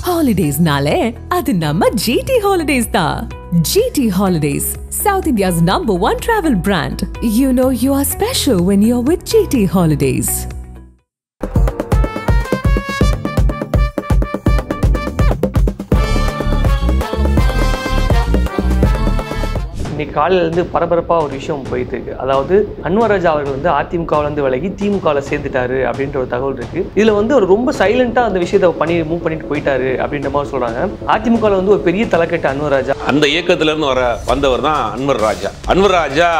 Holidays nale, adu namma GT Holidays da. GT Holidays, South India's #1 travel brand. You know you are special when you're with GT Holidays. இன்னைக்கு காலையிலேருந்து பரபரப்பாக ஒரு விஷயம் போயிட்டு இருக்கு. அதாவது அன்வர் ராஜா அவர்கள் வந்து அதிமுகவிலேருந்து விலகி திமுகவில் சேர்ந்துட்டாரு அப்படின்ற ஒரு தகவல் இருக்கு. இதில் வந்து ஒரு ரொம்ப சைலண்டாக அந்த விஷயத்தை மூவ் பண்ணிட்டு போயிட்டாரு அப்படின்ற மாதிரி சொல்றாங்க. அதிமுகவில் வந்து ஒரு பெரிய தலைக்கட்டு அன்வர் ராஜா. அந்த இயக்கத்திலிருந்து வந்தவர் தான் அன்வர் ராஜா. அன்வர் ராஜா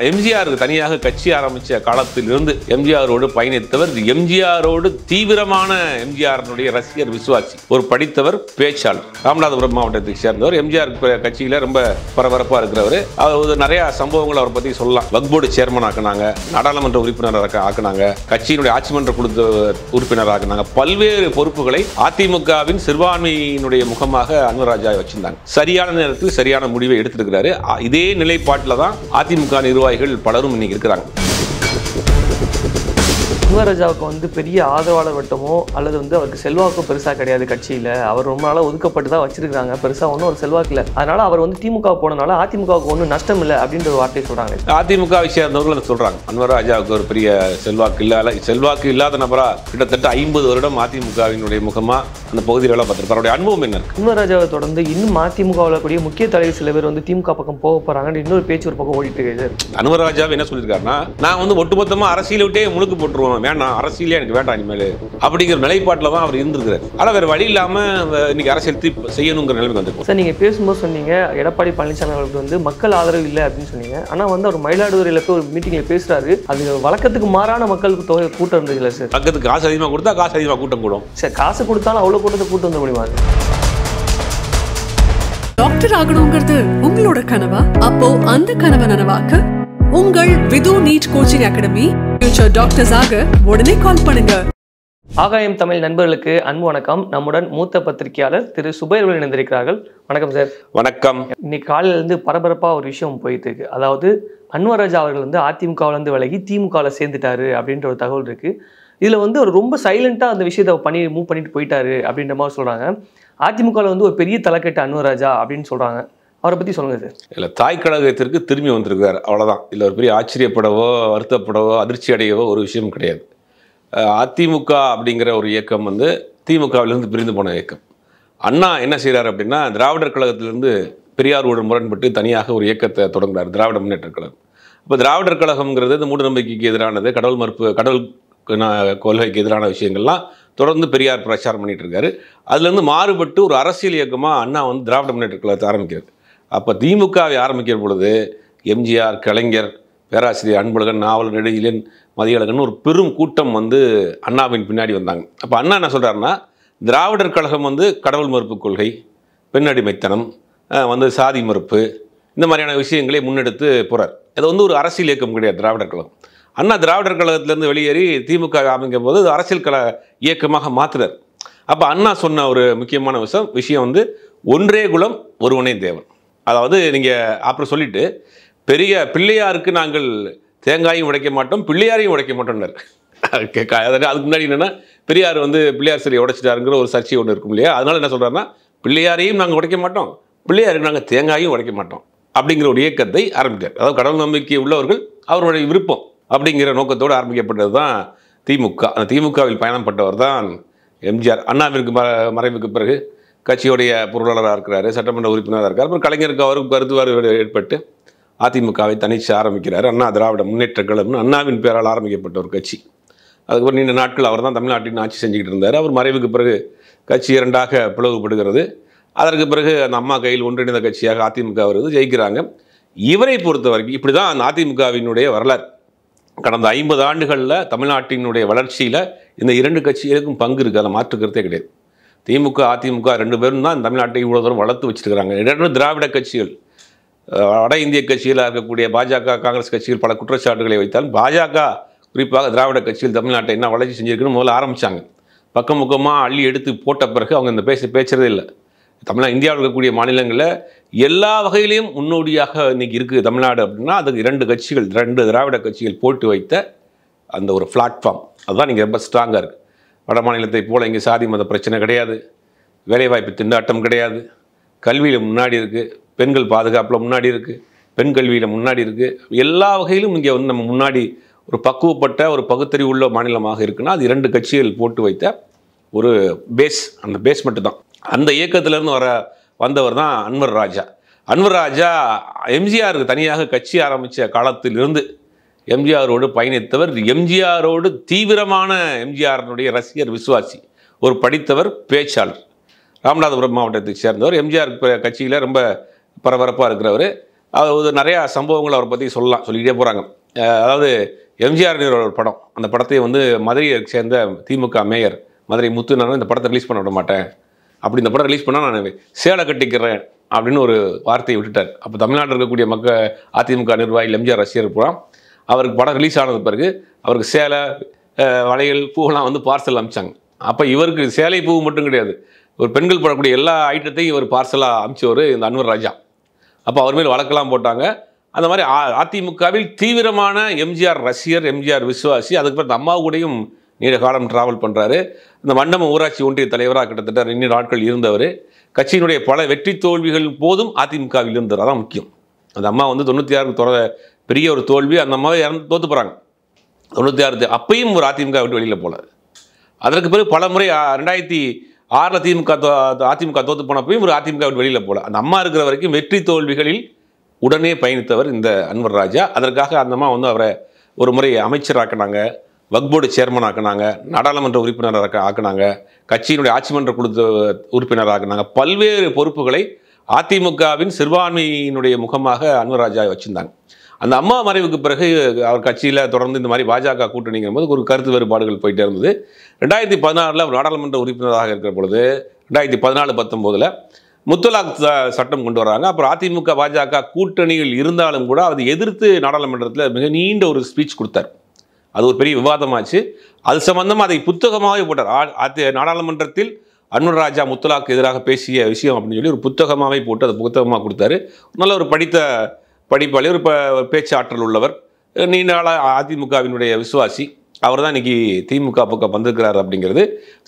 எம்ஜிஆருக்கு தனியாக கட்சி ஆரம்பித்த காலத்திலிருந்து எம்ஜிஆரோடு பயணித்தவர். எம்ஜிஆரோடு தீவிரமான எம்ஜிஆருடைய ரசிகர், விசுவாசி, ஒரு படித்தவர், பேச்சாளர். ராமநாதபுரம் மாவட்டத்தை சேர்ந்தவர். எம்ஜிஆர் கட்சியில ரொம்ப பரபரப்பாக இருக்கிறவர். அவர் நிறைய சம்பவங்கள் அவரை பற்றி சொல்லலாம். வக்ஃப் போர்டு சேர்மன் ஆக்கினாங்க, நாடாளுமன்ற உறுப்பினர் ஆக்கினாங்க, கட்சியினுடைய ஆட்சி மன்ற குழு உறுப்பினர் ஆக்கினாங்க. பல்வேறு பொறுப்புகளை அதிமுகவின் சிறுபான்மையினுடைய முகமாக அன்வர் ராஜா வச்சிருந்தாங்க. சரியான நேரத்தில் சரியான முடிவை எடுத்திருக்கிறாரு. இதே நிலைப்பாட்டில் தான் அதிமுக நிர்வாகிகள் பலரும் இன்னைக்கு இருக்கிறாங்க. அன்வர் ராஜாவுக்கு வந்து பெரிய ஆதரவாளர் வட்டமோ அல்லது வந்து அவருக்கு செல்வாக்கும் பெருசாக கிடையாது கட்சியில். அவர் ரொம்ப நாளாக ஒதுக்கப்பட்டு தான் வச்சிருக்காங்க. பெருசாக ஒன்றும் ஒரு செல்வாக்கு இல்லை. அதனால அவர் வந்து திமுக போனதுனால அதிமுகவுக்கு ஒன்றும் நஷ்டம் இல்லை அப்படின்ற ஒரு வார்த்தையை சொல்றாங்க. அதிமுகவை சேர்ந்தவர்கள் சொல்றாங்க அன்வர் ராஜாவுக்கு ஒரு பெரிய செல்வாக்கு இல்லாத நபரா கிட்டத்தட்ட 50 வருடம் அதிமுகவினுடைய முகமா அந்த பகுதியில் பார்த்திருப்பார். அவருடைய அனுபவம் என்ன? அன்வர் ராஜாவை தொடர்ந்து இன்னும் அதிமுகவில் கூடிய முக்கிய தலைவர் சில பேர் வந்து திமுக பக்கம் போக போறாங்க. இன்னொரு பேச்சு ஒரு பக்கம் ஓடிட்டு இருக்கு. அன்வர் ராஜா என்ன சொல்லியிருக்காருன்னா, நான் வந்து ஒட்டுமொத்தமா அரசியலை விட்டே முழுக்கு போட்டுருவோம், வேணாம், அரசியலே எனக்கு வேண்டாம் இனிமேல் அப்படிங்கிற நிலைப்பாட்டில் தான் அவர் இருந்திருக்கிறார். ஆனால் வேறு வழி இல்லாமல் இன்னைக்கு அரசியல் செய்யணுங்கிற நிலைமை வந்துருக்கும். சார், நீங்கள் பேசும்போது சொன்னீங்க எடப்பாடி பழனிசாமி அவர்களுக்கு வந்து மக்கள் ஆதரவு இல்லை அப்படின்னு சொன்னீங்க. ஆனால் வந்து அவர் மயிலாடுதுறையில் போய் ஒரு மீட்டிங்கில் பேசுறாரு. அது வழக்கத்துக்கு மாறான மக்களுக்கு தொகை கூட்டம் இருந்தது இல்லை சார்? வழக்கத்துக்கு காசு அதிகமாக கொடுத்தா காசு அதிகமாக கூட்டம் கூடும் சார். காசு கொடுத்தாலும் அவ்வளோ கூட்டத்தை கூட்டம் வந்து முடியுமா? டாக்டர் ஆகணுங்கிறது உங்களோட கனவா? அப்போ அந்த கனவை நனவாக்க உங்கள் Vidhu NEET coaching academy future doctors ஆக உடனே கால் பண்ணுங்க. ஆகாயம் தமிழ் நண்பர்களுக்கு அன்பு வணக்கம். நம்முடன் மூத்த பத்திரிகையாளர் திரு சுபைர் அவர்கள் இணைந்திருக்கிறார்கள். வணக்கம் சார். வணக்கம். இன்னைக்கு காலையிலேருந்து பரபரப்பாக ஒரு விஷயம் போயிட்டு இருக்கு. அதாவது அன்வர் ராஜா அவர்கள் வந்து அதிமுகவிலேருந்து விலகி திமுகவில் சேர்ந்துட்டாரு அப்படின்ற ஒரு தகவல் இருக்கு. இதில் வந்து ஒரு ரொம்ப சைலண்டாக அந்த விஷயத்தை மூவ் பண்ணிட்டு போயிட்டாரு அப்படின்ற மாதிரி சொல்றாங்க. அதிமுகவில் வந்து ஒரு பெரிய தலைக்கட்டு அன்வர் ராஜா அப்படின்னு சொல்றாங்க. அவரை பற்றி சொல்லுங்கள் சார். இல்லை, தாய் கழகத்திற்கு திரும்பி வந்திருக்கார், அவ்வளோதான். இல்லை ஒரு பெரிய ஆச்சரியப்படவோ வருத்தப்படவோ அதிர்ச்சி அடையவோ ஒரு விஷயம் கிடையாது. அதிமுக அப்படிங்கிற ஒரு இயக்கம் வந்து திமுகவிலிருந்து பிரிந்து போன இயக்கம். அண்ணா என்ன செய்கிறார் அப்படின்னா, திராவிடர் கழகத்திலிருந்து பெரியாரோடு முரண்பட்டு தனியாக ஒரு இயக்கத்தை தொடங்குறார், திராவிட முன்னேற்ற கழகம். இப்போ திராவிடர் கழகம்ங்கிறது இந்த மூட நம்பிக்கைக்கு எதிரானது, கடவுள் மறுப்பு, கடவுள் கொள்கைக்கு எதிரான விஷயங்கள்லாம் தொடர்ந்து பெரியார் பிரச்சாரம் பண்ணிட்டு இருக்காரு. அதுலேருந்து மாறுபட்டு ஒரு அரசியல் இயக்கமாக அண்ணா வந்து திராவிட முன்னேற்ற கழகத்தை ஆரம்பிக்கிறது. அப்போ திமுகவை ஆரம்பிக்கிற பொழுது எம்ஜிஆர், கலைஞர், பேராசிரியர் அன்பழகன், நாவலர் நெடுஞ்செழியன், மதியழகன் ஒரு பெரும் கூட்டம் வந்து அண்ணாவின் பின்னாடி வந்தாங்க. அப்போ அண்ணா என்ன சொல்கிறாருன்னா, திராவிடர் கழகம் வந்து கடவுள் மறுப்பு கொள்கை, பெண்ணடிமைத்தனம், வந்து சாதி மறுப்பு, இந்த மாதிரியான விஷயங்களை முன்னெடுத்து போகிறார். அது வந்து ஒரு அரசியல் இயக்கம் கிடையாது திராவிடர் கழகம். அண்ணா திராவிடர் கழகத்திலேருந்து வெளியேறி திமுக அமைக்கும் போது அரசியல் இயக்கமாக மாற்றுறார். அப்போ அண்ணா சொன்ன ஒரு முக்கியமான விஷயம் வந்து ஒன்றே குலம் ஒருவனே தேவன். அதாவது நீங்கள் அப்புறம் சொல்லிட்டு பிள்ளையாருக்கு நாங்கள் தேங்காயும் உடைக்க மாட்டோம், பிள்ளையாரையும் உடைக்க மாட்டோம்னார். அதுக்கு முன்னாடி என்னென்னா, பெரியார் வந்து பிள்ளையார் சிலையை உடைச்சிட்டாருங்கிற ஒரு சர்ச்சை ஒன்று இருக்கும் இல்லையா? அதனால என்ன சொல்கிறாருன்னா, பிள்ளையாரையும் நாங்கள் உடைக்க மாட்டோம், பிள்ளையாருக்கு நாங்கள் தேங்காயும் உடைக்க மாட்டோம் அப்படிங்கிற ஒரு இயக்கத்தை ஆரம்பித்தார். அதாவது கடவுள் நம்பிக்கை உள்ளவர்கள் அவருடைய விருப்பம் அப்படிங்கிற நோக்கத்தோடு ஆரம்பிக்கப்பட்டது தான் திமுக. அந்த திமுகவில் பயணப்பட்டவர் தான் எம்ஜிஆர். அண்ணாவிற்கு மறைவுக்கு பிறகு கட்சியுடைய பொருளாளராக இருக்கிறாரு, சட்டமன்ற உறுப்பினராக இருக்கார். அப்புறம் கலைஞருக்கு அவருக்கு கருத்து ஏற்பட்டு அதிமுகவை தனிச்சு ஆரம்பிக்கிறார். அண்ணா திராவிட முன்னேற்ற கழகம்னு அண்ணாவின் பேரால் ஆரம்பிக்கப்பட்ட ஒரு கட்சி. அதுக்கப்புறம் நீண்ட நாட்கள் அவர் தான் தமிழ்நாட்டின் ஆட்சி செஞ்சுக்கிட்டு இருந்தார். அவர் மறைவுக்கு பிறகு கட்சி இரண்டாக பிளவுபடுகிறது. அதற்கு பிறகு அந்த அம்மா கையில் ஒன்றிணைந்த கட்சியாக அதிமுக வருது, ஜெயிக்கிறாங்க. இவரை பொறுத்த வரைக்கும் இப்படி தான் அந்த அதிமுகவினுடைய வரலாறு. கடந்த 50 ஆண்டுகளில் தமிழ்நாட்டினுடைய வளர்ச்சியில் இந்த இரண்டு கட்சிகளுக்கும் பங்கு இருக்குது, அதை மாற்றுக்கிறதே கிடையாது. திமுக அதிமுக ரெண்டு பேரும் தான் தமிழ்நாட்டை இவ்வளோ தூரம் வளர்த்து வச்சுருக்கிறாங்க. இரண்டு திராவிட கட்சிகள், வட இந்திய கட்சியில் இருக்கக்கூடிய பாஜக, காங்கிரஸ் கட்சிகள் பல குற்றச்சாட்டுகளை வைத்தால் பாஜக குறிப்பாக திராவிட கட்சிகள் தமிழ்நாட்டை என்ன வளர்ச்சி செஞ்சுருக்குன்னு முதல்ல ஆரம்பித்தாங்க. பக்கம் முக்கமாக அள்ளி எடுத்து போட்ட பிறகு அவங்க இந்த பேசுகிறதே இல்லை. இந்தியாவில் இருக்கக்கூடிய மாநிலங்களில் எல்லா வகையிலையும் முன்னோடியாக இன்றைக்கி இருக்குது தமிழ்நாடு அப்படின்னா அதுக்கு ரெண்டு திராவிட கட்சிகள் போட்டு வைத்த அந்த ஒரு பிளாட்ஃபார்ம் அதுதான் இங்கே ரொம்ப ஸ்ட்ராங்காக இருக்குது. வட மாநிலத்தை போல் இங்கே சாதி மத பிரச்சனை கிடையாது, வேலைவாய்ப்பு திண்டாட்டம் கிடையாது, கல்வியில் முன்னாடி இருக்குது, பெண்கள் பாதுகாப்பில் முன்னாடி இருக்குது, பெண் கல்வியில் முன்னாடி இருக்குது. எல்லா வகையிலும் இங்கே வந்து நம்ம முன்னாடி ஒரு பக்குவப்பட்ட ஒரு பகுத்தறிவு உள்ள மாநிலமாக இருக்குன்னா அது 2 கட்சிகள் போட்டு வைத்த ஒரு பேஸ், அந்த பேஸ் மட்டும்தான். அந்த இயக்கத்திலேருந்து வந்தவர் தான் அன்வர் ராஜா. அன்வர் ராஜா எம்ஜிஆருக்கு தனியாக கட்சி ஆரம்பித்த காலத்திலிருந்து எம்ஜிஆரோடு பயணித்தவர், எம்ஜிஆரோடு தீவிரமான எம்ஜிஆருடைய ரசிகர், விசுவாசி, ஒரு படித்தவர், பேச்சாளர், ராமநாதபுரம் மாவட்டத்தை சேர்ந்தவர். எம்ஜிஆர் கட்சியில் ரொம்ப பரபரப்பாக இருக்கிறவர். அதாவது நிறையா சம்பவங்கள் அவரை பற்றி சொல்லிக்கிட்டே போகிறாங்க. அதாவது எம்ஜிஆர் ஒரு படம், அந்த படத்தை வந்து மதுரையை சேர்ந்த திமுக மேயர் மதுரை முத்து, நான் இந்த படத்தை ரிலீஸ் பண்ண விட மாட்டேன், அப்படி இந்த படம் ரிலீஸ் பண்ணால் நான் சேலை கட்டிக்கிறேன் அப்படின்னு ஒரு வார்த்தையை விட்டுட்டார். அப்போ தமிழ்நாட்டில் இருக்கக்கூடிய அதிமுக நிர்வாகிகள், எம்ஜிஆர் ரசிகர் பூரா அவருக்கு படம் ரிலீஸ் ஆனது பிறகு அவருக்கு சேலை, வளையல், பூவெல்லாம் வந்து பார்சல் அனுப்பிச்சாங்க. அப்போ இவருக்கு சேலை பூ மட்டும் கிடையாது, ஒரு பெண்கள் போடக்கூடிய எல்லா ஐட்டத்தையும் இவர் பார்சலாக அனுப்பிச்சவர் இந்த அன்வர் ராஜா. அப்போ அவர் மேல் வழக்கெல்லாம் போட்டாங்க. அந்த மாதிரி அதிமுகவில் தீவிரமான எம்ஜிஆர் ரசிகர், எம்ஜிஆர் விசுவாசி. அதுக்கப்புறம் அம்மா கூடயும் நீண்ட காலம் ட்ராவல் பண்ணுறாரு. இந்த மண்டபம் ஊராட்சி ஒன்றிய தலைவராக கிட்டத்தட்ட 2 நாட்கள் இருந்தவர். கட்சியினுடைய பல வெற்றி தோல்விகள் போதும் அதிமுகவில் இருந்தவர். அதான் முக்கியம். அந்த அம்மா வந்து 96 பெரிய ஒரு தோல்வி, அந்த அம்மாவை தோற்று போகிறாங்க 96. அப்பையும் ஒரு அதிமுக விட்டு வெளியில் போல. அதற்கு பிறகு பல முறை 2006 அதிமுக தோற்று போனப்பையும் ஒரு அதிமுக விட்டு வெளியில் போல. அந்த அம்மா இருக்கிற வரைக்கும் வெற்றி தோல்விகளில் உடனே பயணித்தவர் இந்த அன்வர் ராஜா. அதற்காக அந்த அம்மா வந்து அவரை ஒரு முறை அமைச்சராக்கினாங்க, வக்ஃப் போர்டு சேர்மன் ஆக்கினாங்க, நாடாளுமன்ற உறுப்பினராக ஆக்கினாங்க, கட்சியினுடைய ஆட்சிமன்ற குழு உறுப்பினராக ஆக்கினாங்க. பல்வேறு பொறுப்புகளை அதிமுகவின் சிறுபான்மையினுடைய முகமாக அன்வர் ராஜா வச்சுருந்தாங்க. அந்த அம்மா மறைவுக்கு பிறகு அவர் கட்சியில் தொடர்ந்து இந்த மாதிரி பாஜக கூட்டணிங்கிற போது ஒரு கருத்து வேறுபாடுகள் போயிட்டே இருந்தது. 2016 அவர் நாடாளுமன்ற உறுப்பினராக இருக்கிற பொழுது 2014-19 முத்தலாக் சட்டம் கொண்டு வராங்க. அப்புறம் அதிமுக பாஜக கூட்டணியில் இருந்தாலும் கூட அதை எதிர்த்து நாடாளுமன்றத்தில் மிக நீண்ட ஒரு ஸ்பீச் கொடுத்தார். அது ஒரு பெரிய விவாதமாச்சு. அது சம்பந்தமாக அதை புத்தகமாகவே போட்டார். நாடாளுமன்றத்தில் அன்வர் ராஜா முத்தலாக்கு எதிராக பேசிய விஷயம் அப்படின்னு சொல்லி ஒரு புத்தகமாகவே போட்டு அதை புத்தகமாக கொடுத்தாரு. நல்ல ஒரு படிப்பாளி, ஒரு பேச்சாற்றல் உள்ளவர், நீண்ட நாள அதிமுகவினுடைய விசுவாசி. அவர் தான் இன்றைக்கி திமுக பக்கம் வந்திருக்கிறார். அப்படிங்கிறது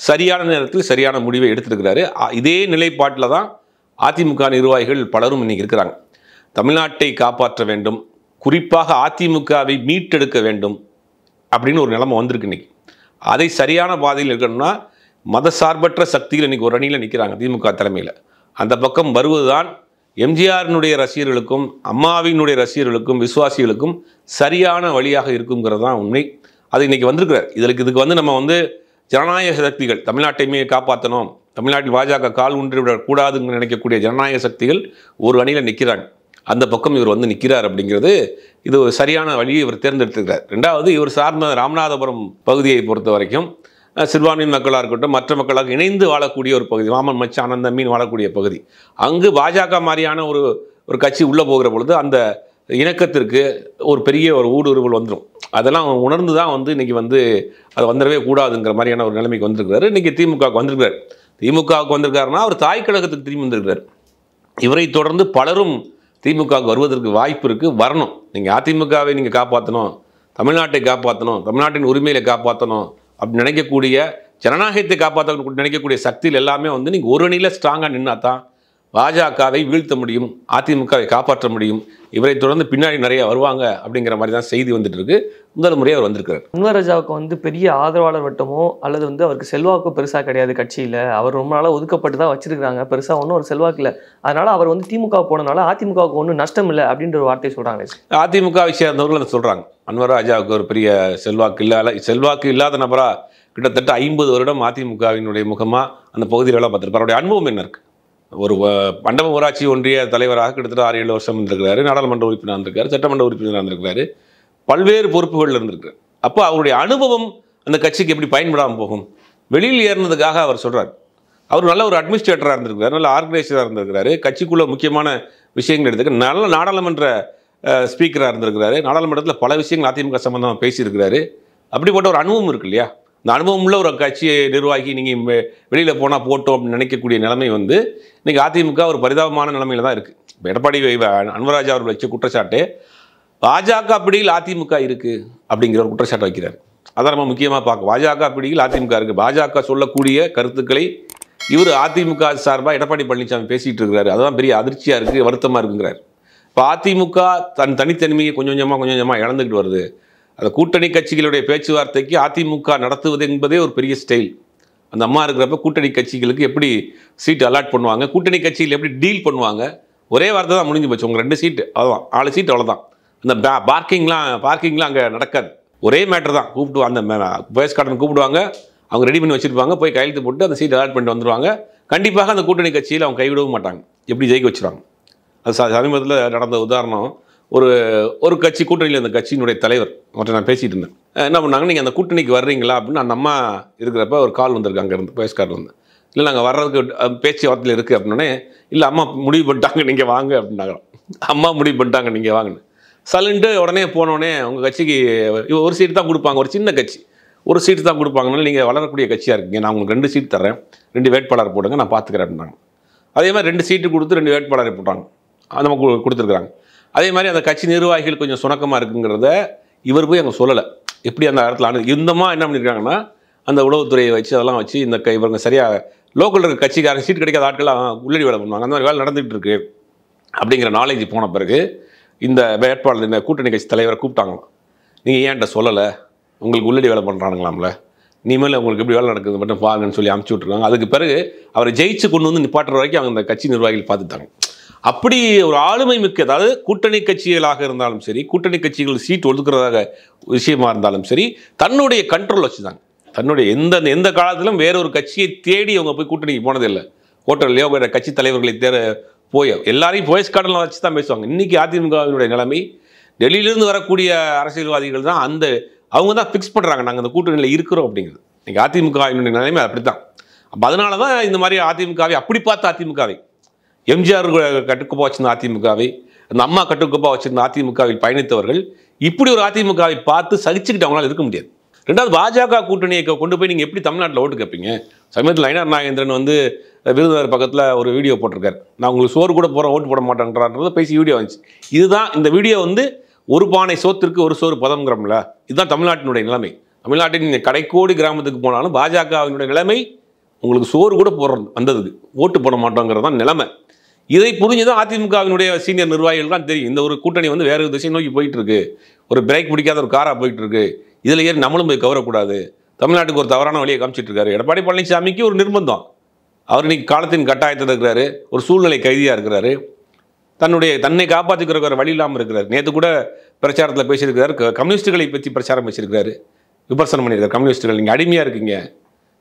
சரியான நேரத்தில் சரியான முடிவை எடுத்திருக்கிறாரு. இதே நிலைப்பாட்டில் தான் அதிமுக நிர்வாகிகள் பலரும் இன்றைக்கி இருக்கிறாங்க. தமிழ்நாட்டை காப்பாற்ற வேண்டும், குறிப்பாக அதிமுகவை மீட்டெடுக்க வேண்டும் அப்படின்னு ஒரு நிலைமை வந்திருக்கு இன்றைக்கி. அதை சரியான பாதையில் இருக்கணும்னா மதசார்பற்ற சக்திகள் இன்றைக்கி ஒரு அணியில் நிற்கிறாங்க திமுக தலைமையில். அந்த பக்கம் வருவது தான் எம்ஜிஆரினுடைய ரசிகர்களுக்கும் அம்மாவினுடைய ரசிகர்களுக்கும் விசுவாசிகளுக்கும் சரியான வழியாக இருக்குங்கிறது தான் உண்மை. அது இன்றைக்கி வந்திருக்கிறார். இதுக்கு வந்து நம்ம வந்து ஜனநாயக சக்திகள் தமிழ்நாட்டையுமே காப்பாற்றணும், தமிழ்நாட்டில் பாஜக கால் ஊன்றி விடக்கூடாதுன்னு நினைக்கக்கூடிய ஜனநாயக சக்திகள் ஒரு அணியில் நிற்கிறாங்க. அந்த பக்கம் இவர் வந்து நிற்கிறார். அப்படிங்கிறது இது ஒரு சரியான வழியை இவர் தேர்ந்தெடுத்துக்கிறார். 2வது, இவர் சார்ந்த ராமநாதபுரம் பகுதியை பொறுத்த வரைக்கும் சிறுபான்மை மக்களாக இருக்கட்டும், மற்ற மக்களாக இணைந்து வாழக்கூடிய ஒரு பகுதி, மாமன் மச்சான் அண்ணன் மீன் வாழக்கூடிய பகுதி. அங்கு பாஜக மாதிரியான ஒரு கட்சி உள்ளே போகிற பொழுது அந்த இணக்கத்திற்கு ஒரு பெரிய ஒரு ஊடுருவல் வந்துடும். அதெல்லாம் உணர்ந்து தான் வந்து இன்றைக்கி வந்து அது வந்துடவே கூடாதுங்கிற மாதிரியான ஒரு நிலைமைக்கு வந்திருக்கிறாரு. இன்றைக்கி திமுகவுக்கு வந்திருக்கிறார். திமுகவுக்கு வந்திருக்காருன்னா அவர் தாய் கழகத்துக்கு திரும்பி வந்திருக்கிறார். இவரை தொடர்ந்து பலரும் திமுகவுக்கு வருவதற்கு வாய்ப்பு இருக்குது, வரணும். நீங்கள் அதிமுகவை நீங்கள் காப்பாற்றணும், தமிழ்நாட்டை காப்பாற்றணும், தமிழ்நாட்டின் உரிமையை காப்பாற்றணும் அப்படி நினைக்கக்கூடிய, ஜனநாயகத்தை காப்பாற்ற நினைக்கக்கூடிய சக்தியில் எல்லாமே வந்து நீங்கள் ஒரு அணியில் ஸ்ட்ராங்காக நின்னா தான் பாஜகவை வீழ்த்த முடியும், அதிமுகவை காப்பாற்ற முடியும். இவரை தொடர்ந்து பின்னாடி நிறைய வருவாங்க அப்படிங்கிற மாதிரி தான் செய்தி வந்துட்டு இருக்கு. முதல் முறையாக அவர் வந்திருக்கிறார். அன்வர் ராஜாவுக்கு வந்து பெரிய ஆதரவாளர் வட்டமோ அல்லது வந்து அவருக்கு செல்வாக்கு பெருசாக கிடையாது கட்சியில். அவர் ரொம்ப நாளாக ஒதுக்கப்பட்டு தான் வச்சிருக்காங்க, பெருசாக ஒன்றும் ஒரு செல்வாக்கு இல்லை. அதனால் அவர் வந்து திமுக போனதுனால அதிமுகவுக்கு ஒன்றும் நஷ்டம் இல்லை அப்படின்ற ஒரு வார்த்தையை சொல்கிறாங்க. அதிமுகவை சேர்ந்தவர்கள் அதை சொல்கிறாங்க. அன்வர் ராஜாவுக்கு ஒரு பெரிய செல்வாக்கு இல்லாத நபராக கிட்டத்தட்ட 50 வருடம் அதிமுகவினுடைய முகமாக அந்த பகுதியிலலாம் பார்த்துருப்பார். அவருடைய அனுபவம் என்ன இருக்குது? ஒரு மண்டபம் ஊராட்சி ஒன்றிய தலைவராக கிட்டத்தட்ட 6-7 வருஷம் இருந்திருக்கிறாரு, நாடாளுமன்ற உறுப்பினர் இருந்திருக்காரு, சட்டமன்ற உறுப்பினர் இருந்திருக்கிறாரு, பல்வேறு பொறுப்புகள் இருந்திருக்காரு. அப்போ அவருடைய அனுபவம் அந்த கட்சிக்கு எப்படி பயன்படாமல் போகும்? வெளியில் ஏறினதுக்காக அவர் சொல்கிறார். அவர் நல்ல ஒரு அட்மினிஸ்ட்ரேட்டராக இருந்திருக்கிறார், நல்ல ஆர்கனைசராக இருந்திருக்கிறாரு, கட்சிக்குள்ளே முக்கியமான விஷயங்கள் எடுத்துக்க நல்ல நாடாளுமன்ற ஸ்பீக்கராக இருந்திருக்கிறாரு, நாடாளுமன்றத்தில் பல விஷயங்கள் அதிமுக சம்பந்தமாக பேசியிருக்கிறாரு. அப்படிப்பட்ட ஒரு அனுபவம் இருக்கு இல்லையா? இந்த அனுபவம் உள்ள ஒரு கட்சியை நிர்வாகி நீங்கள் வெளியில் போனால் போட்டோம் அப்படின்னு நினைக்கக்கூடிய நிலைமை வந்து இன்றைக்கி அதிமுக ஒரு பரிதாபமான நிலைமையில் தான் இருக்குது. இப்போ எடப்பாடி அன்வர் ராஜா அவர்கள் வச்ச குற்றச்சாட்டு பாஜக பிடியில் அதிமுக இருக்குது அப்படிங்கிற ஒரு குற்றச்சாட்டு வைக்கிறார். அதான் நம்ம முக்கியமாக பார்க்க. பாஜக பிடியில் அதிமுக இருக்குது. பாஜக சொல்லக்கூடிய கருத்துக்களை இவர் அதிமுக சார்பாக எடப்பாடி பழனிசாமி பேசிகிட்டு இருக்கிறாரு. அதுதான் பெரிய அதிர்ச்சியாக இருக்குது, வருத்தமாக இருக்குங்கிறார். இப்போ அதிமுக தன் தனித்தன்மையை கொஞ்சம் கொஞ்சமாக இழந்துக்கிட்டு வருது. அந்த கூட்டணி கட்சிகளுடைய பேச்சுவார்த்தைக்கு அதிமுக நடத்துவது என்பதே ஒரு பெரிய ஸ்டைல். அந்த அம்மா இருக்கிறப்ப கூட்டணி கட்சிகளுக்கு எப்படி சீட்டு அலாட் பண்ணுவாங்க, கூட்டணி கட்சிகள் எப்படி டீல் பண்ணுவாங்க, ஒரே வார்த்தை தான் முடிஞ்சு போச்சு. உங்கள் 2 சீட்டு அவ்வளோதான், 4 சீட்டு அவ்வளோதான். அந்த பார்க்கிங்லாம் அங்கே நடக்காது. ஒரே மேட்டர் தான். கூப்பிட்டு அந்த வயஸ் கார்டன் கூப்பிடுவாங்க, அவங்க ரெடி பண்ணி வச்சுருப்பாங்க, போய் கையெழுத்து போட்டு அந்த சீட் அலாட் பண்ணிட்டு வந்துடுவாங்க. கண்டிப்பாக அந்த கூட்டணி கட்சியில் அவங்க கைவிடவும் மாட்டாங்க, எப்படி ஜெயிக்க வச்சுருவாங்க. அது சமீபத்தில் நடந்த உதாரணம், ஒரு கட்சி கூட்டணியில் அந்த கட்சியினுடைய தலைவர் அவர்கிட்ட நான் பேசிகிட்டு இருந்தேன். என்ன பண்ணாங்க, நீங்கள் அந்த கூட்டணிக்கு வர்றீங்களா அப்படின்னு அந்த அம்மா இருக்கிறப்ப ஒரு கால் வந்திருக்கு அங்கேருந்து, வயஸ் கார்டில் வந்து. இல்லை நாங்கள் வர்றதுக்கு பேச்சுவார்த்தையில் இருக்குது அப்படின்னே, இல்லை அம்மா முடிவு பண்ணிட்டாங்க நீங்கள் வாங்க அப்படின்னாங்க. அம்மா முடிவு பண்ணிட்டாங்க நீங்கள் வாங்கன்னு சலுன்ட்டு உடனே போனோடனே உங்கள் கட்சிக்கு ஒரு சீட்டு தான் கொடுப்பாங்க, ஒரு சின்ன கட்சி ஒரு சீட்டு தான் கொடுப்பாங்கனால நீங்கள் வளரக்கூடிய கட்சியாக இருக்கீங்க, நான் உங்களுக்கு 2 சீட் தரேன், 2 வேட்பாளர் போடுங்க, நான் பார்த்துக்கிறேன் அப்படின்னாங்க. அதே மாதிரி 2 சீட்டு கொடுத்து 2 வேட்பாளரை போட்டாங்க, நமக்கு கொடுத்துருக்குறாங்க. அதே மாதிரி அந்த கட்சி நிர்வாகிகள் கொஞ்சம் சுணக்கமாக இருக்குங்கிறத இவர் போய் அங்கே சொல்லலை. எப்படி அந்த இடத்துல இந்தமாக என்ன பண்ணியிருக்காங்கன்னா, அந்த உளவுத்துறையை வச்சு அதெல்லாம் வச்சு இவங்க சரியாக லோக்கல் இருக்க கட்சிக்காரங்க சீட் கிடைக்காத ஆட்கள்லாம் உள்ளடி வேலை பண்ணுவாங்க. அந்த மாதிரி வேலை நடந்துகிட்டு இருக்கு அப்படிங்கிற நாலேஜ் போன பிறகு இந்த வேட்பாளர் இந்த கூட்டணி கட்சி தலைவரை கூப்பிட்டாங்களாம். நீங்கள் ஏன்ட்ட சொல்லலை, உங்களுக்கு உள்ளடி வேலை பண்ணுறானுங்களாம்ல, இனிமேல் உங்களுக்கு எப்படி வேலை நடக்குது மட்டும் பாருங்கன்னு சொல்லி அமுச்சு விட்ருக்காங்க. அதுக்கு பிறகு அவரை ஜெயிச்சு கொண்டு வந்து நிப்பாட்டுற வரைக்கும் அவங்க அந்த கட்சி நிர்வாகிகள் பார்த்துட்டாங்க. அப்படி ஒரு ஆளுமை மிக்க, அதாவது கூட்டணி கட்சிகளாக இருந்தாலும் சரி, கூட்டணி கட்சிகள் சீட் ஒதுக்குறதாக விஷயமா இருந்தாலும் சரி, தன்னுடைய கண்ட்ரோல் வச்சுதாங்க. தன்னுடைய எந்த காலத்திலும் வேறொரு கட்சியை தேடி அவங்க போய் கூட்டணிக்கு போனதில்லை. ஹோட்டல்லையோ வேறு கட்சி தலைவர்களை போய் எல்லாரையும் வாய்ஸ் கார்டெல்லாம் வச்சு தான் பேசுவாங்க. இன்றைக்கி அதிமுகவினுடைய நிலைமை, டெல்லியிலேருந்து வரக்கூடிய அரசியல்வாதிகள் தான் அவங்க தான் ஃபிக்ஸ் பண்ணுறாங்க நாங்கள் அந்த கூட்டணியில் இருக்கிறோம் அப்படிங்கிறது. இன்றைக்கி அதிமுகவினுடைய நிலைமை அப்படி தான். அப்போ அதனால தான் இந்த மாதிரி அதிமுகவை அப்படி பார்த்த அதிமுகவை, எம்ஜிஆர் கட்டுக்கோப்பாக வச்சிருந்த அதிமுகவை, அந்த அம்மா கட்டுக்கோப்பாக வச்சிருந்த அதிமுகவில் பயணித்தவர்கள் இப்படி ஒரு அதிமுகவை பார்த்து சகிச்சுக்கிட்டு அவங்களால இருக்க முடியாது. ரெண்டாவது, பாஜக கூட்டணியை கொண்டு போய் நீங்கள் எப்படி தமிழ்நாட்டில் ஓட்டு கேட்பீங்க? சமயத்தில் நயினார் நாகேந்திரன் விருதுநகர் பக்கத்தில் ஒரு வீடியோ போட்டிருக்காரு, நான் உங்களுக்கு சோறு கூட போகிறேன் ஓட்டு போட மாட்டேன்றத பேசி வீடியோ வந்துச்சு. இதுதான் இந்த வீடியோ ஒரு பானை சோத்திற்கு ஒரு சோறு பதம்ங்கிறோம்ல, இதுதான் தமிழ்நாட்டினுடைய நிலைமை. தமிழ்நாட்டின் நீங்கள் கடைக்கோடி கிராமத்துக்கு போனாலும் பாஜகவினுடைய நிலைமை உங்களுக்கு சோறு கூட போடுறது வந்ததுக்கு ஓட்டு போட மாட்டோங்கிறது தான் நிலைமை. இதை புரிஞ்சுதான் அதிமுகவினுடைய சீனியர் நிர்வாகிகள் தான் தெரியும், இந்த ஒரு கூட்டணி வேறு திசை நோக்கி போயிட்டு இருக்கு, ஒரு பிரேக் பிடிக்காத ஒரு காராக போயிட்டு இருக்கு, இதில் ஏறி நம்மளும் போய் கவரக்கூடாது, தமிழ்நாட்டுக்கு ஒரு தவறான வழியை காமிச்சிட்டு இருக்காரு. எடப்பாடி பழனிசாமிக்கு ஒரு நிர்பந்தம், அவர் இன்னைக்கு காலத்தின் கட்டாயத்தில் இருக்கிறாரு, ஒரு சூழ்நிலை கைதியாக இருக்கிறாரு, தன்னை காப்பாற்றிக்கிற வழி இல்லாமல் இருக்கிறார். நேற்று கூட பிரச்சாரத்தில் பேசியிருக்கிறார், கம்யூனிஸ்டுகளை பற்றி பிரச்சாரம் பேசியிருக்கிறாரு, விமர்சனம் பண்ணியிருக்காரு. கம்யூனிஸ்டுகள் நீங்கள் அடிமையாக இருக்கீங்க,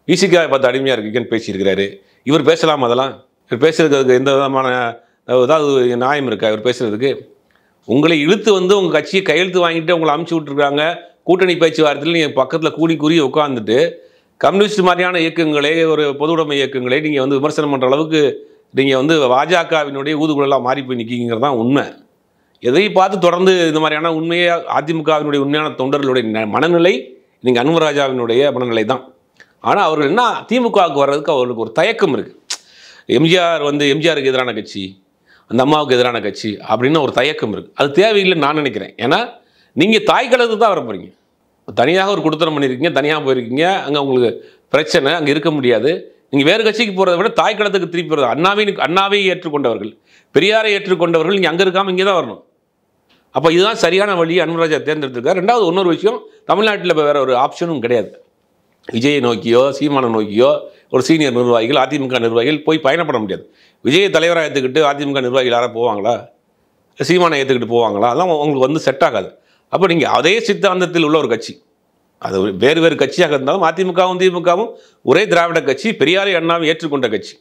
விசிகாவை பார்த்து அடிமையாக இருக்கீங்கன்னு பேசியிருக்கிறாரு. இவர் பேசலாம், அதெல்லாம் இவர் பேசுறதுக்கு எந்த விதமான ஏதாவது நியாயம் இருக்கா இவர் பேசுறதுக்கு? உங்களை இழுத்து உங்கள் கட்சியை கையெழுத்து வாங்கிட்டு உங்களை அமுச்சு விட்டுருக்காங்க. கூட்டணி பேச்சுவார்த்தையில் நீங்கள் பக்கத்தில் கூறி உட்காந்துட்டு கம்யூனிஸ்ட் மாதிரியான இயக்கங்களே, ஒரு பொது உடைமை இயக்கங்களே நீங்கள் விமர்சனம் பண்ணுற அளவுக்கு நீங்கள் பாஜகவினுடைய ஊதுகுழலாக மாறி போய் நிற்கிங்கிறது தான் உண்மை. எதை பார்த்து தொடர்ந்து இந்த மாதிரியான உண்மையை அதிமுகவினுடைய உண்மையான தொண்டர்களுடைய மனநிலை நீங்கள் அன்வர் ராஜாவினுடைய மனநிலை தான். ஆனால் அவர்கள் என்ன திமுகவுக்கு வர்றதுக்கு அவர்களுக்கு ஒரு தயக்கம் இருக்குது. எம்ஜிஆருக்கு எதிரான கட்சி, அந்த அம்மாவுக்கு எதிரான கட்சி அப்படின்னு ஒரு தயக்கம் இருக்குது. அது தேவையில்லைன்னு நான் நினைக்கிறேன். ஏன்னா நீங்கள் தாய்க்களத்துக்கு தான் வர போகிறீங்க, தனியாக ஒரு குடுத்தனம் பண்ணியிருக்கீங்க, தனியாக போயிருக்கீங்க, அங்கே உங்களுக்கு பிரச்சனை, அங்கே இருக்க முடியாது. நீங்கள் வேறு கட்சிக்கு போகிறத விட தாய்க்களத்துக்கு திருப்பி போகிறது. அண்ணாவை ஏற்றுக்கொண்டவர்கள், பெரியாரை ஏற்றுக்கொண்டவர்கள் நீங்கள் அங்கே இருக்காமல் இங்கே தான் வரணும். அப்போ இதுதான் சரியான வழியை அன்வராஜா தேர்ந்தெடுத்திருக்கார். ரெண்டாவது, இன்னொரு விஷயம், தமிழ்நாட்டில் இப்போ வேறு ஒரு ஆப்ஷனும் கிடையாது. விஜயை நோக்கியோ சீமானை நோக்கியோ ஒரு சீனியர் நிர்வாகிகள், அதிமுக நிர்வாகிகள் போய் பயணப்பட முடியாது. விஜயை தலைவராக ஏற்றுக்கிட்டு அதிமுக நிர்வாகிகள் யாராவது போவாங்களா? சீமானை ஏற்றுக்கிட்டு போவாங்களா? அதெல்லாம் உங்களுக்கு செட் ஆகாது. அப்போ நீங்கள் அதே சித்தாந்தத்தில் உள்ள ஒரு கட்சி, அது வேறு கட்சியாக இருந்தாலும் அதிமுகவும் திமுகவும் ஒரே திராவிட கட்சி, பெரியாரை அண்ணாவை ஏற்றுக்கொண்ட கட்சி.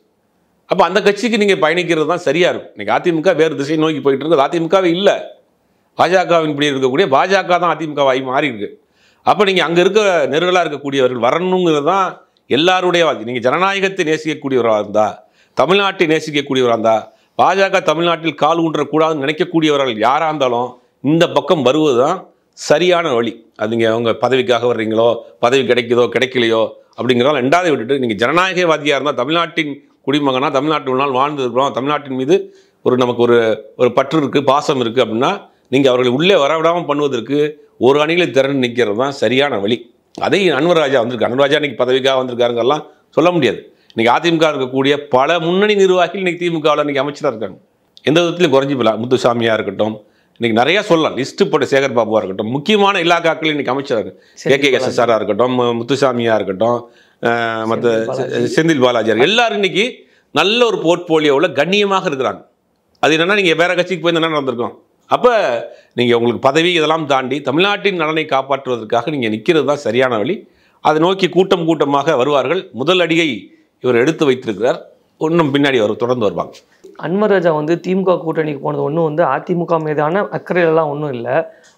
அப்போ அந்த கட்சிக்கு நீங்கள் பயணிக்கிறது தான் சரியாக இருக்கும். இன்றைக்கி அதிமுக வேறு திசை நோக்கி போயிட்டு இருக்குது. அதிமுகவே இல்லை, பாஜகவின் இப்படி இருக்கக்கூடிய பாஜக தான் அதிமுகவாகி மாறி இருக்கு. அப்போ நீங்கள் அங்கே இருக்க நெருடலாக இருக்கக்கூடியவர்கள் வரணுங்கிறது தான் எல்லாருடைய வாதி. நீங்கள் ஜனநாயகத்தை நேசிக்கக்கூடியவராக இருந்தால், தமிழ்நாட்டை நேசிக்கக்கூடியவராக இருந்தால், பாஜக தமிழ்நாட்டில் கால் ஊன்றக்கூடாதுன்னு நினைக்கக்கூடியவர்கள் யாராக இருந்தாலும் இந்த பக்கம் வருவது தான் சரியான வழி. அது நீங்கள் அவங்க பதவிக்காக வர்றீங்களோ, பதவி கிடைக்குதோ கிடைக்கலையோ அப்படிங்கிறதால ரெண்டாவது விட்டுட்டு, நீங்கள் ஜனநாயகவாதியாக இருந்தால், தமிழ்நாட்டின் குடிமகனாக தமிழ்நாட்டு நாள் வாழ்ந்துருக்கிறோம், தமிழ்நாட்டின் மீது நமக்கு ஒரு பற்று இருக்குது, பாசம் இருக்குது அப்படின்னா நீங்கள் அவர்களை உள்ளே வரவிடாமல் பண்ணுவதற்கு ஒரு அணிகளை திறந்து நிற்கிறது தான் சரியான வழி. அதை அன்வர் ராஜா வந்திருக்கு. அன்வர் ராஜா இன்றைக்கி பதவிக்காக வந்திருக்காருங்கெல்லாம் சொல்ல முடியாது. இன்றைக்கி அதிமுக இருக்கக்கூடிய பல முன்னணி நிர்வாகிகள் இன்றைக்கி திமுகவில் இன்றைக்கி அமைச்சராக இருக்காங்க. எந்த விதத்துலையும் குறைஞ்சி போகலாம். முத்துசாமியாக இருக்கட்டும், இன்றைக்கி நிறையா சொல்லலாம், லிஸ்ட்டு போட்ட சேகர் பாபுவாக இருக்கட்டும், முக்கியமான இலாக்காக்கள் இன்றைக்கி அமைச்சராக KKSSR இருக்கட்டும், முத்துசாமியாக இருக்கட்டும், மற்ற செந்தில் பாலாஜியார் எல்லாரும் இன்றைக்கி நல்ல ஒரு போர்ட்போலியோவில் கண்ணியமாக இருக்கிறாங்க. அது என்னென்னா நீங்கள் வேறு கட்சிக்கு போய் என்ன நடந்திருக்கோம். அப்போ நீங்கள் உங்களுக்கு பதவி இதெல்லாம் தாண்டி தமிழ்நாட்டின் நலனை காப்பாற்றுவதற்காக நீங்கள் நிற்கிறது தான் சரியான வழி. அதை நோக்கி கூட்டம் கூட்டமாக வருவார்கள். முதல் அடியை இவர் எடுத்து வைத்திருக்கிறார். இன்னும் பின்னாடி அவர் தொடர்ந்து வருவாங்க. அன்வர் ராஜா வந்து திமுக கூட்டணிக்கு போனது ஒன்றும் வந்து அதிமுக மீதான அக்கறையெல்லாம் ஒன்றும் இல்லை.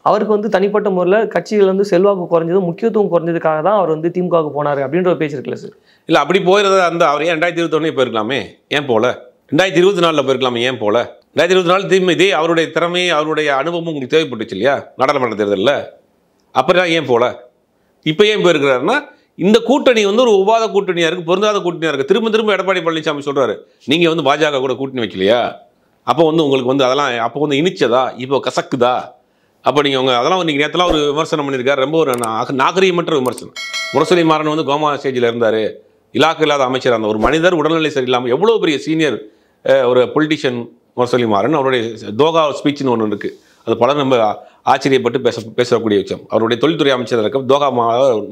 அவருக்கு வந்து தனிப்பட்ட முறையில் கட்சிகள் வந்து செல்வாக்கு குறைஞ்சது, முக்கியத்துவம் குறைஞ்சதுக்காக தான் அவர் வந்து திமுகவுக்கு போனார் அப்படின்ற ஒரு பேச்சு இருக்குல்ல சார்? இல்லை, அப்படி போயிருந்தா அந்த அவர் ஏன் 2021 போயிருக்கலாமே, ஏன் போகல? 2024 போயிருக்கலாமே, ஏன் போகல? 2024 இதே அவருடைய திறமை, அவருடைய அனுபவம் உங்களுக்கு தேவைப்பட்டுச்சு இல்லையா நாடாளுமன்ற தேர்தலில்? அப்புறம் ஏன் போகல? இப்போ ஏன் போயிருக்கிறாருன்னா, இந்த கூட்டணி வந்து ஒரு உபாத கூட்டணியாக இருக்குது, பொருந்தாத கூட்டணியாக இருக்குது. திரும்ப எடப்பாடி பழனிசாமி சொல்கிறாரு, நீங்கள் வந்து பாஜக கூட கூட்டணி வைக்கலையா? அப்போ வந்து உங்களுக்கு வந்து அதெல்லாம் அப்போ வந்து இனிச்சதா, இப்போ கசக்குதா? அப்போ நீங்கள் அதெல்லாம் நீங்கள் நேரத்தெல்லாம் ஒரு விமர்சனம் பண்ணியிருக்காரு. ரொம்ப ஒரு நாகரீகமற்ற விமர்சனம். முரசொலி மாறன் வந்து கோமா ஸ்டேஜில் இருந்தார், இலாக்கு இல்லாத அமைச்சர். அந்த ஒரு மனிதர் உடல்நிலை சரியில்லாமல் எவ்வளோ பெரிய சீனியர் ஒரு பொலிட்டிஷியன் முரசொலி மாறன். அவருடைய தோகா ஸ்பீச்சுன்னு ஒன்று இருக்குது. அது பல நம்ம ஆச்சரியப்பட்டு பேசக்கூடிய விஷயம். அவருடைய தொழில்துறை அமைச்சர் இருக்க தோகா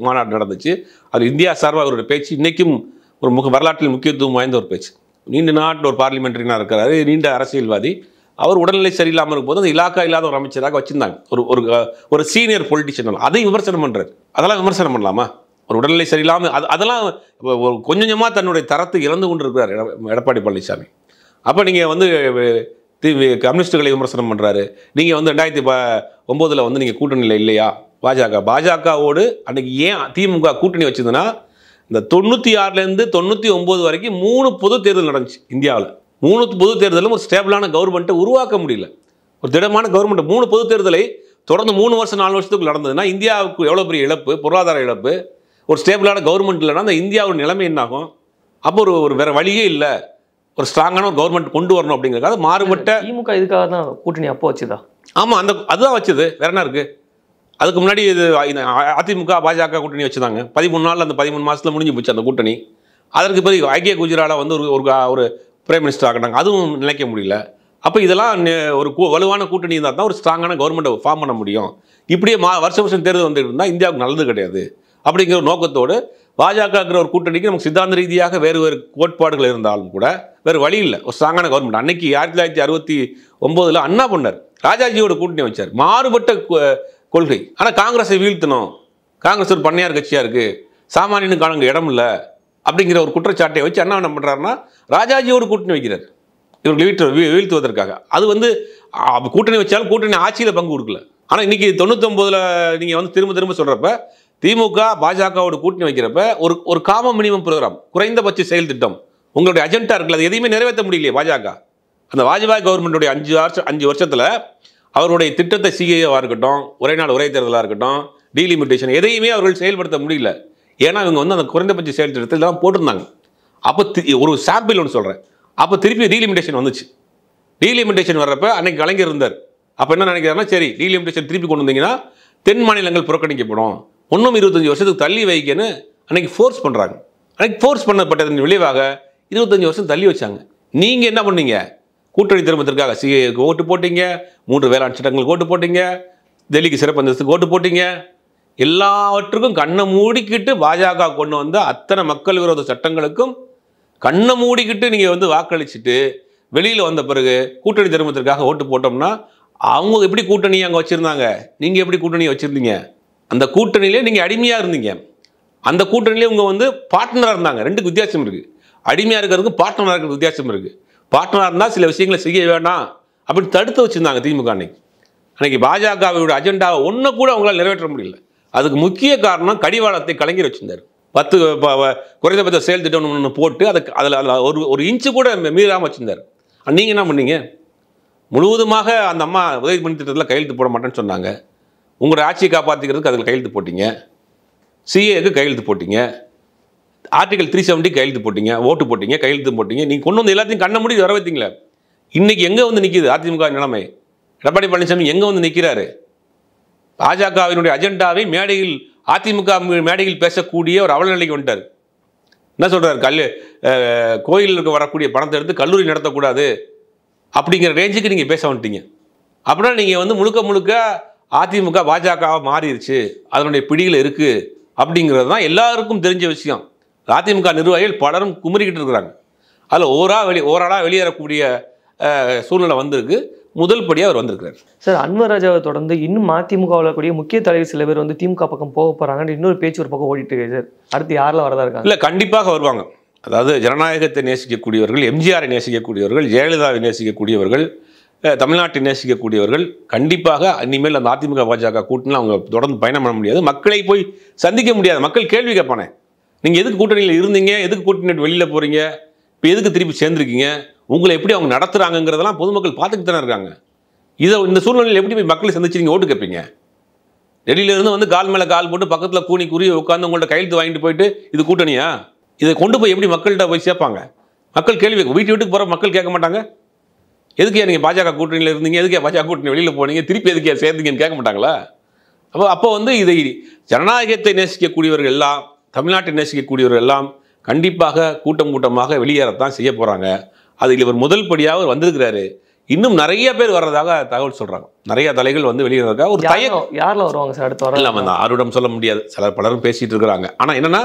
மாநாடு நடந்துச்சு. அது இந்தியா சார்பாக அவருடைய பேச்சு இன்றைக்கும் ஒரு வரலாற்றில் முக்கியத்துவம் வாய்ந்த ஒரு பேச்சு. நீண்ட நாட்டில் ஒரு பார்லிமெண்ட்ரினாக இருக்கிறாரு, நீண்ட அரசியல்வாதி. அவர் உடல்நிலை சரியில்லாமல் இருக்கும்போது அந்த இலாக்கா இல்லாத ஒரு அமைச்சராக வச்சுருந்தாங்க, ஒரு சீனியர் பொலிட்டிஷியன். அதை விமர்சனம் பண்ணுறாரு. அதெல்லாம் விமர்சனம் பண்ணலாமா? ஒரு உடல்நிலை சரியில்லாமல் அதெல்லாம் கொஞ்சம் கொஞ்சமாக தன்னுடைய தரத்தை இழந்து கொண்டு இருக்கிறார் எடப்பாடி பழனிசாமி. அப்போ நீங்கள் வந்து கம்யூனிஸ்டுகளை விமர்சனம் பண்ணுறாரு. நீங்கள் வந்து 2009 வந்து நீங்கள் கூட்டணியில் இல்லையா? பாஜகவோடு அன்றைக்கி ஏன் திமுக கூட்டணி வச்சதுன்னா, இந்த 96லேருந்து 99 வரைக்கும் 3 பொது தேர்தல் நடந்துச்சு இந்தியாவில். 3 பொது தேர்தலும் ஒரு ஸ்டேபிளான கவர்மெண்ட்டை உருவாக்க முடியல. ஒரு திடமான கவர்மெண்ட் 3 பொது தேர்தலை தொடர்ந்து 3 வருஷம் 4 வருஷத்துக்கு நடந்ததுன்னா இந்தியாவுக்கு எவ்வளோ பெரிய இழப்பு, பொருளாதார இழப்பு. ஒரு ஸ்டேபிளான கவர்மெண்ட் இல்லைன்னா அந்த இந்தியாவோட நிலைமை என்னாகும்? அப்போ ஒரு வேறு வழியே இல்லை. ஒரு ஸ்ட்ராங்கான ஒரு கவர்மெண்ட் கொண்டு வரணும் அப்படிங்கிறதுக்காக மாறுபட்ட திமுக இதுக்காக தான் கூட்டணி அப்போ வச்சுதா? ஆமாம், அதுதான் வச்சது. வேற என்ன இருக்குது? அதுக்கு முன்னாடி இது அதிமுக பாஜக கூட்டணி வச்சுதாங்க. 13 நாளில் அந்த 13 மாதத்தில் முடிஞ்சு போச்சு அந்த கூட்டணி. அதற்கு பிறகு ஐக்கிய குஜரால வந்து ஒரு பிரைம் மினிஸ்டர் ஆகினாங்க. அதுவும் நினைக்க முடியல. அப்போ இதெல்லாம் ஒரு வலுவான கூட்டணி இருந்தால் தான் ஒரு ஸ்ட்ராங்கான கவர்மெண்ட்டை ஃபார்ம் பண்ண முடியும். இப்படியே வருஷம் தேர்தல் வந்துட்டு இருந்தால் இந்தியாவுக்கு நல்லது கிடையாது அப்படிங்கிற ஒரு நோக்கத்தோடு பாஜகங்கிற ஒரு கூட்டணிக்கு நமக்கு சித்தாந்த ரீதியாக வேறு கோட்பாடுகள் இருந்தாலும் கூட வேறு வழி இல்லை. ஒரு ஸ்ட்ராங்கான கவர்மெண்ட் அன்னைக்கு 1969 அண்ணா பண்ணார், ராஜாஜியோட கூட்டணி வச்சார். மாறுபட்ட கொள்கை. ஆனால் காங்கிரஸை வீழ்த்தணும், காங்கிரஸ் ஒரு பண்ணையார் கட்சியாக இருக்குது, சாமானியனுக்கு அங்கே இடம் இல்லை அப்படிங்கிற ஒரு குற்றச்சாட்டை வச்சு அண்ணா என்ன பண்ணுறாருன்னா ராஜாஜியோடு கூட்டணி வைக்கிறார் இவர்கள் வீழ்த்துவதற்காக. அது வந்து கூட்டணி வச்சாலும் கூட்டணி ஆட்சியில் பங்கு கொடுக்கல. ஆனால் இன்றைக்கி 99 நீங்கள் வந்து திரும்ப சொல்கிறப்ப திமுக பாஜகவோட கூட்டணி வைக்கிறப்ப ஒரு காமன் மினிமம் ப்ரோக்ராம், குறைந்தபட்ச செயல் திட்டம் உங்களுடைய அஜெண்டா இருக்குல்ல, அது எதையுமே நிறைவேற்ற முடியலையே பாஜக. அந்த வாஜ்பாய் கவர்மெண்ட்டுடைய 5 வருஷத்தில் அவருடைய திட்டத்தை சிஏவாக இருக்கட்டும், ஒரே நாள் ஒரே தேர்தலாக இருக்கட்டும், டீலிமிட்டேஷன் எதையுமே அவர்கள் செயல்படுத்த முடியல. ஏன்னா இவங்க வந்து அந்த குறைந்தபட்ச செயல் திட்டத்தில் இதெல்லாம் போட்டிருந்தாங்க. அப்போ ஒரு சாம்பிள் ஒன்று சொல்கிறேன். அப்போ திருப்பி டீலிமிட்டேஷன் வந்துச்சு. டீலிமிட்டேஷன் வர்றப்ப அன்னைக்கு கலைஞர் இருந்தார். அப்போ என்ன நினைக்கிறாருன்னா, சரி டீலிமிட்டேஷன் திருப்பி கொண்டு வந்தீங்கன்னா தென் மாநிலங்கள் புறக்கணிக்கப்படும், இன்னும் 25 வருஷத்துக்கு தள்ளி வைக்கன்னு அன்னைக்கு ஃபோர்ஸ் பண்ணுறாங்க. அன்னைக்கு ஃபோர்ஸ் பண்ணப்பட்டதன் விளைவாக 25 வருஷம் தள்ளி வச்சாங்க. நீங்கள் என்ன பண்ணீங்க? கூட்டணி திரும்பத்திற்காக சிஏக்கு ஓட்டு போட்டீங்க, 3 வேளாண் சட்டங்களுக்கு ஓட்டு போட்டீங்க, டெல்லிக்கு சிறப்பு அந்தஸ்துக்கு ஓட்டு போட்டீங்க. எல்லாவற்றுக்கும் கண்ணை மூடிக்கிட்டு பாஜக கொண்டு வந்த அத்தனை மக்கள் விரோத சட்டங்களுக்கும் கண்ணை மூடிக்கிட்டு நீங்கள் வந்து வாக்களிச்சுட்டு வெளியில் வந்த பிறகு கூட்டணி திரும்பத்திற்காக ஓட்டு போட்டோம்னா அவங்க எப்படி கூட்டணி அங்கே வச்சுருந்தாங்க, நீங்கள் எப்படி கூட்டணி வச்சுருந்தீங்க? அந்த கூட்டணியிலே நீங்கள் அடிமையாக இருந்தீங்க. அந்த கூட்டணியிலே உங்கள் வந்து பார்ட்னராக இருந்தாங்க. 2க்கு வித்தியாசம் இருக்குது. அடிமையாக இருக்கிறதுக்கும் பார்ட்னராக இருக்கிறது வித்தியாசம் இருக்குது. பார்ட்னராக இருந்தால் சில விஷயங்களை செய்ய வேண்டாம் அப்படின்னு தடுத்து வச்சுருந்தாங்க திமுக. அன்னைக்கு பாஜகவோட அஜெண்டாவை ஒன்று கூட அவங்களால் நிறைவேற்ற முடியல. அதுக்கு முக்கிய காரணம் கடிவாளத்தை கலைஞர் வச்சுருந்தார். 10 குறைந்தபட்ச செயல் திட்டம் ஒன்று போட்டு அதில் ஒரு இன்ச்சு கூட மீறாமல் வச்சுருந்தார். நீங்கள் என்ன பண்ணீங்க? முழுவதுமாக அந்த அம்மா உதயமணி திட்டத்தில் கையெழுத்து போட மாட்டேன்னு சொன்னாங்க. உங்களோட ஆட்சியை காப்பாற்றிக்கிறதுக்கு அதில் கையெழுத்து போட்டிங்க, சிஏக்கு கையெழுத்து போட்டிங்க, ஆர்டிகல் 370 கையெழுத்து போட்டிங்க, ஓட்டு போட்டிங்க, கையெழுத்து போட்டிங்க. நீங்கள் கொண்டு வந்து எல்லாத்தையும் கண்ண மூடி வர வைத்தீங்களே. இன்றைக்கி எங்கே வந்து நிற்கிது அதிமுக நிலைமை? எடப்பாடி பழனிசாமி எங்கே வந்து நிற்கிறாரு? பாஜகவினுடைய அஜெண்டாவை அதிமுக மேடையில் பேசக்கூடிய ஒரு அவலநிலைக்கு வந்துட்டார். என்ன சொல்கிறார், கோயிலுக்கு வரக்கூடிய பணத்தை எடுத்து கல்லூரி நடத்தக்கூடாது அப்படிங்கிற ரேஞ்சுக்கு நீங்கள் பேச வந்துட்டீங்க. அப்படின்னா நீங்கள் வந்து முழுக்க முழுக்க அதிமுக பாஜகவாக மாறிடுச்சு, அதனுடைய பிடியில் இருக்குது அப்படிங்கிறது தான் எல்லாருக்கும் தெரிஞ்ச விஷயம். அதிமுக நிர்வாகிகள் பலரும் குமரிக்கிட்டு இருக்கிறாங்க. அதில் ஓராளாக வெளியேறக்கூடிய சூழ்நிலை வந்திருக்கு. முதல் படியாக அவர் வந்திருக்கிறார். சார், அன்வர் ராஜாவை தொடர்ந்து இன்னும் அதிமுகவில் கூடிய முக்கிய தலைவர் சில பேர் வந்து திமுக பக்கம் போக போகிறாங்கன்னு இன்னொரு பேச்சு ஒரு பக்கம் ஓடிட்டு இருக்கு சார். அடுத்து யாரில் வரதா இருக்காங்க? இல்லை, கண்டிப்பாக வருவாங்க. அதாவது ஜனநாயகத்தை நேசிக்கக்கூடியவர்கள், எம்ஜிஆரை நேசிக்கக்கூடியவர்கள், ஜெயலலிதாவை நேசிக்கக்கூடியவர்கள், தமிழ்நாட்டை நேசிக்கக்கூடியவர்கள் கண்டிப்பாக இனிமேல் அந்த அதிமுக பாஜக கூட்டணியில் அவங்க தொடர்ந்து பயணம் பண்ண முடியாது. மக்களை போய் சந்திக்க முடியாது. மக்கள் கேள்வி கேட்பானே, நீங்கள் எதுக்கு கூட்டணியில் இருந்தீங்க, எதுக்கு கூட்டணி வெளியில் போகிறீங்க, இப்போ எதுக்கு திருப்பி சேர்ந்துருக்கீங்க, உங்களை எப்படி அவங்க நடத்துகிறாங்கிறதெல்லாம் பொதுமக்கள் பார்த்துக்கிட்டு தானே இருக்காங்க. இந்த சூழ்நிலையில் எப்படி போய் மக்களை சந்திச்சு நீங்கள் ஓட்டு கேட்பீங்க? டெல்லியிலேருந்து வந்து கால் மேலே கால் போட்டு பக்கத்தில் கூனி குறி உட்காந்து உங்கள்ட்ட கையெழுத்து வாங்கிட்டு போயிட்டு இது கூட்டணியா, இதை கொண்டு போய் எப்படி மக்கள்கிட்ட போய் சேர்ப்பாங்க? மக்கள் கேள்வி வீட்டுக்கு போகிற மக்கள் கேட்க மாட்டாங்க. எதுக்கே நீங்கள் பாஜக கூட்டணியில் இருந்தீங்க, எதுக்கே பாஜக கூட்டணி வெளியில் போனீங்க, திருப்பி எதுக்கே சேர்ந்தீங்கன்னு கேட்க மாட்டாங்களா? அப்போ வந்து இதை ஜனநாயகத்தை நேசிக்கக்கூடியவர்கள் எல்லாம், தமிழ்நாட்டை நேசிக்கக்கூடியவர்கள் எல்லாம் கண்டிப்பாக கூட்டமாக வெளியேறத்தான் செய்ய போகிறாங்க. அதில் இவர் முதல் படியாக வந்திருக்கிறாரு. இன்னும் நிறைய பேர் வர்றதாக தகவல் சொல்கிறாங்க. நிறைய தலைகள் வந்து வெளியேறதுக்காக ஒரு தயக்கம். யாரில் வருவாங்க சார் அடுத்து? வரலாம், அந்த ஆருடம் சொல்ல முடியாது. பலரும் பேசிகிட்டு இருக்கிறாங்க. ஆனால் என்னென்னா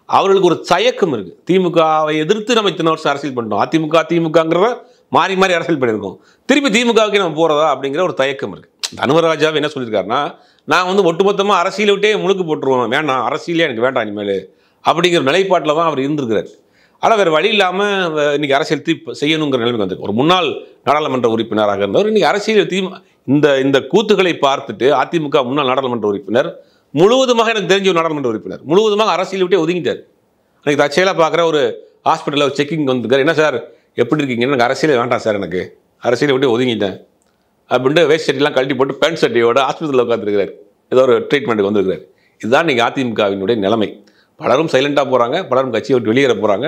அவர்களுக்கு ஒரு தயக்கம் இருக்குது. திமுகவை எதிர்த்து நம்ம இத்தனை வருஷம் அரசியல் பண்ணிட்டோம், திமுகங்கிறத மாறி மாறி அரசியல் பண்ணியிருக்கோம், திருப்பி திமுகவுக்கு நம்ம போகிறதா அப்படிங்கிற ஒரு தயக்கம் இருக்குது. அன்வர் ராஜாவை என்ன சொல்லியிருக்காருன்னா, நான் வந்து ஒட்டுமொத்தமாக அரசியலை விட்டே முழுக்கு போட்டுருவேன், வேண்டாம் அரசியலே எனக்கு வேண்டாம் இனிமேல் அப்படிங்கிற நிலைப்பாட்டில் தான் அவர் இருந்திருக்கிறார். ஆனால் வேறு வழி இல்லாமல் இன்றைக்கி அரசியல் திருப்பி செய்யணுங்கிற நிலைமைக்கு வந்திருக்கு. ஒரு முன்னாள் நாடாளுமன்ற உறுப்பினராக இருந்தவர் இன்றைக்கி அரசியல் இந்த கூத்துக்களை பார்த்துட்டு அதிமுக முன்னாள் நாடாளுமன்ற உறுப்பினர் முழுவதுமாக, எனக்கு தெரிஞ்ச ஒரு நாடாளுமன்ற உறுப்பினர் முழுவதுமாக அரசியல் விட்டே ஒதுங்கிட்டார். அன்றைக்கி தற்செயலாக பார்க்குற ஒரு ஹாஸ்பிட்டலில் ஒரு செக்கிங் வந்துருக்கார். என்ன சார் எப்படி இருக்கீங்க? எனக்கு அரசியலே வேண்டாம் சார், எனக்கு அரசியலை விட்டு ஒதுங்கிட்டேன் அப்படின்ட்டு வேஸ்ட் ஷர்ட்லாம் கழட்டி போட்டு பேண்ட் ஷர்ட்டையோட ஹாஸ்பிட்டலில் உட்காந்துருக்கிறார். ஏதோ ஒரு ட்ரீட்மெண்ட்டுக்கு வந்துருக்கிறார். இதுதான் இன்றைக்கி அதிமுகவினுடைய நிலைமை. பலரும் சைலண்டாக போகிறாங்க, பலரும் கட்சியை விட்டு வெளியேற போகிறாங்க,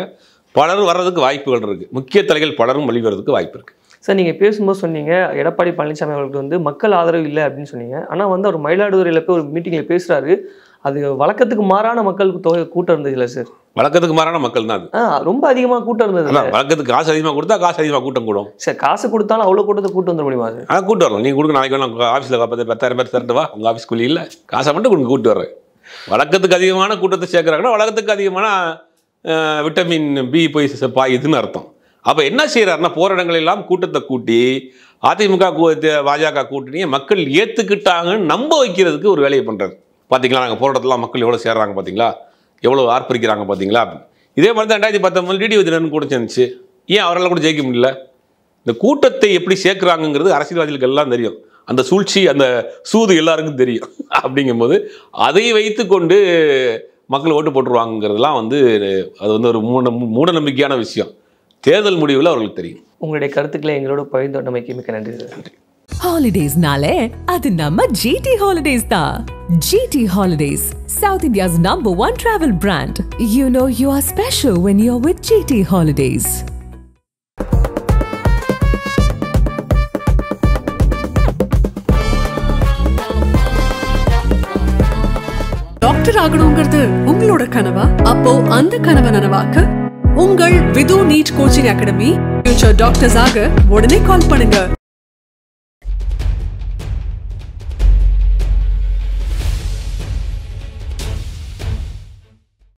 பலரும் வர்றதுக்கு வாய்ப்புகள் இருக்குது. முக்கிய தலைகள் பலரும் வெளிவரதுக்கு வாய்ப்பு இருக்குது. சார், நீங்கள் பேசும்போது சொன்னீங்க எடப்பாடி பழனிசாமி அவர்களுக்கு வந்து மக்கள் ஆதரவு இல்லை அப்படின்னு சொன்னீங்க. ஆனால் வந்து அவர் மயிலாடுதுறையில் போய் ஒரு மீட்டிங்கில் பேசுகிறாரு, அது வழக்கத்துக்கு மாறான மக்களுக்கு கூட்டம் இருந்தது இல்லை சார்? வழக்கத்துக்கு மாறான மக்கள் தான் அது. ரொம்ப அதிகமாக கூட்டம் இருந்தது. வழக்கத்துக்கு காசு அதிகமாக கொடுத்தா காசு அதிகமாக கூட்டம் கூடும் சார். காசு கொடுத்தாலும் அவ்வளோ கூட்டத்தை கூட்டு வந்துட முடியுமா சார்? ஆனால் கூட்டு வரலாம். நீங்கள் கொடுக்க நாளைக்கு வேணும் ஆஃபீஸில் 10,000 பேர் திரண்டு வா, உங்கள் ஆஃபீஸ் கூலி இல்லை, காசை மட்டும் கொடுங்க கூட்டு வர்றேன். வழக்கத்துக்கு அதிகமான கூட்டத்தை சேர்க்குறாங்கன்னா வழக்கத்துக்கு அதிகமான விட்டமின் பி போய் பாயுதுன்னு அர்த்தம். அப்போ என்ன செய்கிறாருன்னா, போகிற இடங்களெல்லாம் கூட்டத்தை கூட்டி அதிமுக பாஜக கூட்டணியை மக்கள் ஏற்றுக்கிட்டாங்கன்னு நம்ப வைக்கிறதுக்கு ஒரு வேலையை பண்ணுறாரு. பார்த்தீங்களா, நாங்கள் போகிற இடத்துலாம் மக்கள் எவ்வளோ சேர்றாங்க பார்த்தீங்களா, எவ்வளோ ஆர்ப்பரிக்கிறாங்க பார்த்தீங்களா. இதே மாதிரி தான் 2019 டிடிவி தினகரன் கூட சேர்ந்துச்சு. ஏன் அவரால் கூட ஜெயிக்க முடியல? இந்த கூட்டத்தை எப்படி சேர்க்குறாங்கிறது அரசியல்வாதிகளுக்கு எல்லாம் தெரியும். அந்த சூழ்ச்சி, அந்த சூது எல்லாருக்கும் தெரியும். அப்படிங்கும்போது அதை வைத்து கொண்டு மக்கள் ஓட்டு போட்டுருவாங்கிறதுலாம் வந்து அது வந்து ஒரு மூட நம்பிக்கையான விஷயம். தேர்தல் முடிவில் அவர்களுக்கு தெரியும். உங்களுடைய கருத்துக்களை எங்களோட பகிர்ந்தமைக்கு மிக்க நன்றி சார். நன்றி. ஹாலிடேஸ்னாலே அது நம்ம ஜிடி ஹாலிடேஸ் தான். GT holidays, South India's #1 travel brand. You know you are special when you're with GT Holidays. Doctor ஆகணுங்கிறது உங்களோட கனவா? அப்போ அந்த கனவை நனவாக்க உங்கள் Vidhu NEET coaching academy future doctors ஆக உடனே கால் பண்ணுங்க.